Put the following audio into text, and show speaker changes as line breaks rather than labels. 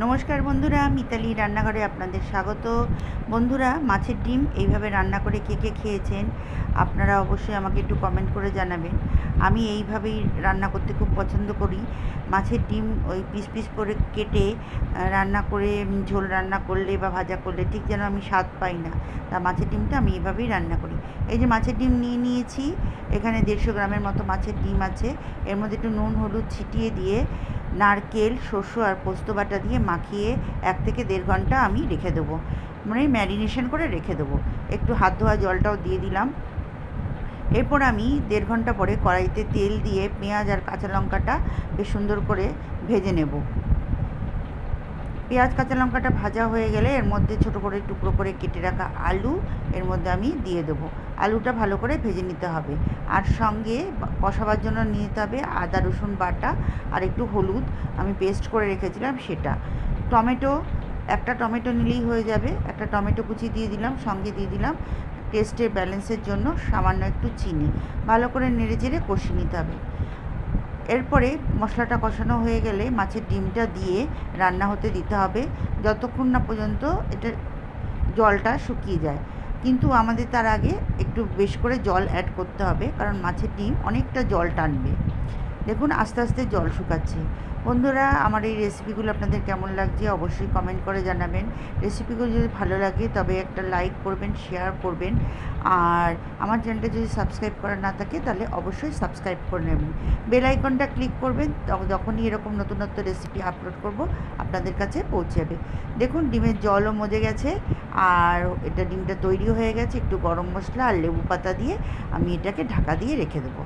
নমস্কার বন্ধুরা, মিতালি রান্নাঘরে আপনাদের স্বাগত। বন্ধুরা, মাছের ডিম এইভাবে রান্না করে কে কে খেয়েছেন আপনারা অবশ্যই আমাকে একটু কমেন্ট করে জানাবেন। আমি এইভাবেই রান্না করতে খুব পছন্দ করি। মাছের ডিম ওই পিস পিস করে কেটে রান্না করে ঝোল রান্না করলে বা ভাজা করলে ঠিক যেন আমি স্বাদ পাই না। তা মাছের ডিমটা আমি এইভাবেই রান্না করি। এই যে মাছের ডিম নিয়ে নিয়েছি, এখানে 150 গ্রামের মতো মাছের ডিম আছে। এর মধ্যে একটু নুন হলুদ ছিটিয়ে দিয়ে নারকেল শস্য আর পোস্ত বাটা দিয়ে মাখিয়ে 1 থেকে 1.5 ঘন্টা আমি রেখে দেবো, মানে ম্যারিনেশন করে রেখে দেবো। একটু হাত ধোয়া জলটাও দিয়ে দিলাম। এরপর আমি 1.5 ঘন্টা পরে কড়াইতে তেল দিয়ে পেঁয়াজ আর কাঁচা লঙ্কাটা বেশ সুন্দর করে ভেজে নেব। পেঁয়াজ কাঁচা লঙ্কাটা ভাজা হয়ে গেলে এর মধ্যে ছোটো করে টুকরো করে কেটে রাখা আলু এর মধ্যে আমি দিয়ে দেবো। আলুটা ভালো করে ভেজে নিতে হবে, আর সঙ্গে কষাবার জন্য নিয়ে নিতে হবে আদা রসুন বাটা আর একটু হলুদ আমি পেস্ট করে রেখেছিলাম সেটা। টমেটো, একটা টমেটো নিলেই হয়ে যাবে। একটা টমেটো কুচি দিয়ে দিলাম, সঙ্গে দিয়ে দিলাম টেস্টের ব্যালেন্সের জন্য সামান্য একটু চিনি। ভালো করে নেড়ে চেড়ে কষিয়ে নিতে হবে। এরপরে মশলাটা কষানো হয়ে গেলে মাছের ডিমটা দিয়ে রান্না হতে দিতে হবে যতক্ষণ না পর্যন্ত এটা জলটা শুকিয়ে যায়। কিন্তু আমাদের তার আগে একটু বেশ করে জল অ্যাড করতে হবে, কারণ মাছের ডিম অনেকটা জল টানবে। দেখুন আস্তে আস্তে জল শুকাচ্ছে। বন্ধুরা, আমার এই রেসিপিগুলো আপনাদের কেমন লাগছে অবশ্যই কমেন্ট করে জানাবেন। রেসিপিগুলো যদি ভালো লাগে তবে একটা লাইক করবেন, শেয়ার করবেন, আর আমার চ্যানেলটা যদি সাবস্ক্রাইব করা না থাকে তাহলে অবশ্যই সাবস্ক্রাইব করে নেবেন। বেল আইকনটা ক্লিক করবেন, যখনই এরকম নতুন নতুন রেসিপি আপলোড করব আপনাদের কাছে পৌঁছে যাবে। দেখুন ডিমের জলও মজে গেছে, আর ডিমটা তৈরি হয়ে গেছে। একটু গরম মশলা আর লেবু পাতা দিয়ে আমি এটাকে ঢাকা দিয়ে রেখে দেবো।